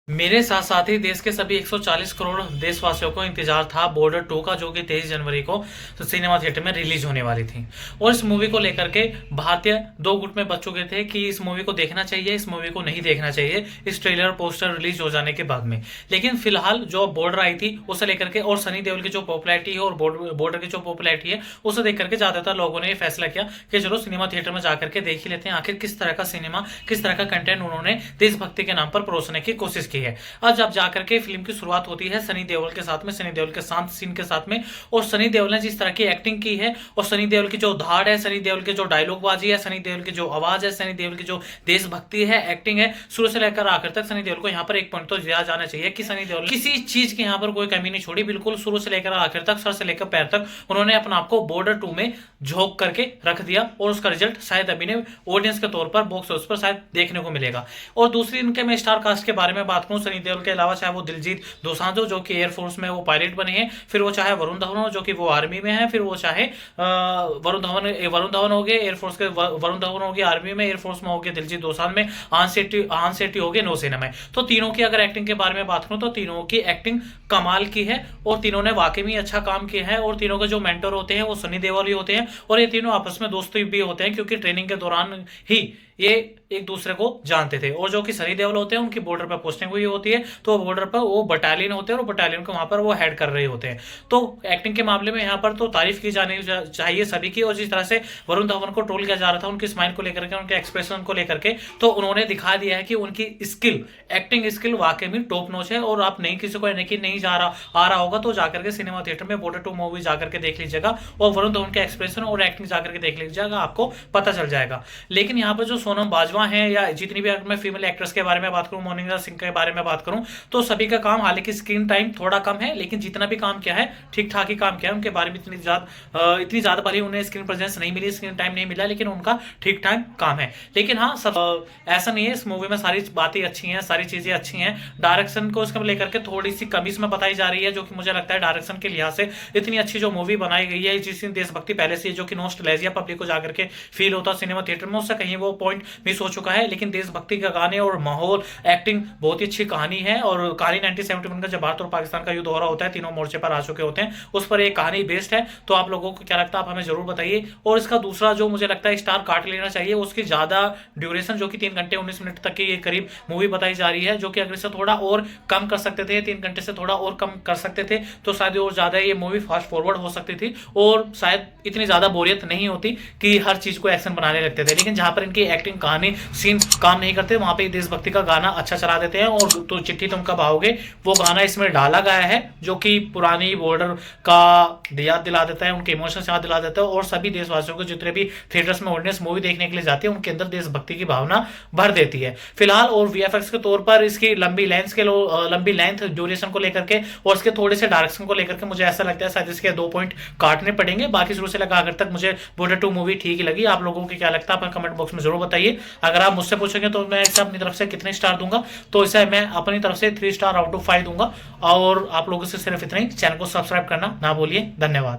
मेरे साथ साथ ही देश के सभी 140 करोड़ देशवासियों को इंतजार था बॉर्डर 2 का, जो कि 23 जनवरी को सिनेमा थिएटर में रिलीज होने वाली थी। और इस मूवी को लेकर के भारतीय दो गुट में बच चुके थे कि इस मूवी को देखना चाहिए, इस मूवी को नहीं देखना चाहिए, इस ट्रेलर पोस्टर रिलीज हो जाने के बाद में। लेकिन फिलहाल जो बॉर्डर आई थी उसे लेकर के और सनी देओल की जो पॉपुलैरिटी है और बॉर्डर की जो पॉपुलैरिटी है उसे देख करके ज्यादातर लोगों ने ये फैसला किया कि चलो सिनेमा थिएटर में जाकर के देख ही लेते हैं, आखिर किस तरह का सिनेमा, किस तरह का कंटेंट उन्होंने देशभक्ति के नाम पर परोसने की कोशिश की है। आज जब जाकर के फिल्म की शुरुआत होती है सनी देओल के साथ में, सनी देओल के शांत सीन के साथ में, और सनी देओल ने जिस तरह की एक्टिंग की है और सनी देओल की जो धाड़ है, सनी देओल की जो डायलॉग बाजी है, सनी देओल की जो आवाज है, सनी देओल की जो देशभक्ति है, एक्टिंग है, शुरू से लेकर आखिर तक सनी देओल को यहाँ पर एक पॉइंट तो दिया जाना चाहिए कि सनी देओल किसी चीज की यहाँ पर कोई कमी नहीं छोड़ी। बिल्कुल शुरू से लेकर आखिर तक, सर से लेकर पैर तक उन्होंने अपने आप को बॉर्डर 2 में झोंक करके रख दिया और उसका रिजल्ट शायद अभी ने ऑडियंस के तौर पर बॉक्स ऑफिस पर शायद देखने को मिलेगा। और दूसरी इनके मैं स्टार कास्ट के बारे में बात करूं, सनी देओल के अलावा चाहे वो दिलजीत दोसांझ जो कि एयरफोर्स में वो पायलट बने हैं, फिर वो चाहे वरुण धवन हो जो कि वो आर्मी में है, फिर वो चाहे वरुण धवन हो गए एयरफोर्स के, वरुण धवन हो गए आर्मी में, एयरफोर्स में हो गए दिलजीत दोसांझ में, आन सेट्टी हो गए नौसेना में। तो तीनों की अगर एक्टिंग के बारे में बात करूं तो तीनों की एक्टिंग कमाल की है और तीनों ने वाकई में अच्छा काम किया है। और तीनों के जो मेंटर होते हैं वो सनी देओल ही होते हैं और ये तीनों आपस में दोस्त भी होते हैं क्योंकि ट्रेनिंग के दौरान ही ये एक दूसरे को जानते थे। और जो कि सनी देओल होते हैं उनकी बॉर्डर पर पोस्टिंग हुई होती है, तो बॉर्डर पर वो बटालियन होते हैं और बटालियन को वहां पर वो हेड कर रहे होते हैं। तो एक्टिंग के मामले में यहाँ पर तो तारीफ की जानी चाहिए सभी की। और जिस तरह से वरुण धवन को ट्रोल किया जा रहा था उनकी स्माइल को लेकर के, उनके एक्सप्रेशन को लेकर के, तो उन्होंने दिखा दिया है कि उनकी स्किल, एक्टिंग स्किल वाकई में टॉप नॉच है। और आप नहीं किसी को नहीं जा रहा आ रहा होगा तो जाकर के सिनेमा थिएटर में बॉर्डर 2 मूवी जाकर के देख लीजिएगा और वरुण धवन के एक्सप्रेशन और एक्टिंग जाकर के देख लीजिएगा, आपको पता चल जाएगा। लेकिन यहाँ पर जो सोनम बाजवा है या जितनी भी मैं फीमेल एक्ट्रेस के बारे में बात करूं, मोनिका सिंह के बारे में बात करूं, तो सभी का काम, हालांकि स्क्रीन टाइम थोड़ा कम है लेकिन जितना भी काम किया है ठीक ठाक ही काम किया है। उनके बारे में इतनी ज्यादा भले उन्हें स्क्रीन प्रेजेंस नहीं मिली, स्क्रीन टाइम नहीं मिला, लेकिन उनका ठीक ठाक काम है। लेकिन हाँ, सब ऐसा नहीं है, इस मूवी में सारी बातें अच्छी हैं, सारी चीजें अच्छी हैं। डायरेक्शन को इसको लेकर के थोड़ी सी कमी इसमें बताई जा रही है, जो कि मुझे लगता है डायरेक्शन के लिहाज से इतनी अच्छी जो मूवी बनाई गई है, जिसकी देशभक्ति पहले से जो कि नॉस्टैल्जिया पब्लिक को जाकर के फील होता सिनेमा थिएटर में, उससे कहीं वो पॉइंट मिस हो चुका है। लेकिन देशभक्ति का गाने और माहौल, एक्टिंग, बहुत ही अच्छी कहानी है। और कहानी 1971 का जब भारत और पाकिस्तान का युद्ध हो रहा होता है, तीनों मोर्चे पर आ चुके होते हैं, उस पर एक कहानी बेस्ड है। तो आप लोगों को क्या लगता है, आप हमें जरूर बताइए। और इसका दूसरा जो मुझे लगता है स्टार काट लेना चाहिए, उसकी ज्यादा ड्यूरेशन जो कि 3 घंटे 19 मिनट तक की करीब मूवी बताई जा रही है, जो कि अगर इसे थोड़ा और कम कर सकते थे, 3 घंटे से थोड़ा और कम कर सकते थे तो शायद और ज्यादा ये मूवी फास्ट फॉरवर्ड हो सकती थी और शायद इतनी ज्यादा बोरियत नहीं होती कि हर चीज को एक्शन बनाने लगते थे। लेकिन जहां पर इनकी एक्टिंग, कहानी, सीन काम नहीं करते, वहां पे देशभक्ति का गाना अच्छा चला देते हैं। और तो चिट्ठी तुम कब आओगे, वो गाना इसमें डाला गया है जो कि पुरानी बॉर्डर का याद दिला देता है, उनके इमोशंस याद दिला देता है। और सभी देशवासियों को जितने भी थिएटर्स में ऑडियंस मूवी देखने के लिए जाती है उनके अंदर देशभक्ति की भावना भर देती है फिलहाल। और वीएफएक्स के तौर पर इसकी लंबी लेंथ ड्यूरेशन को लेकर के और इसके थोड़े से डायरेक्शन को लेकर के मुझे ऐसा लगता है शायद इसके 2 पॉइंट काटने पड़ेंगे। बाकी शुरू से लगा तक मुझे बॉर्डर 2 मूवी ठीक ही लगी। आप लोगों को क्या लगता है, अपने कमेंट बॉक्स में जरूर बताइए। अगर आप मुझसे पूछेंगे तो मैं इसे अपनी तरफ से कितने स्टार दूंगा, तो इसे मैं अपनी तरफ से 3 स्टार आउट ऑफ 5 दूंगा। और आप लोगों से सिर्फ इतना ही, चैनल को सब्सक्राइब करना ना भूलिए। धन्यवाद।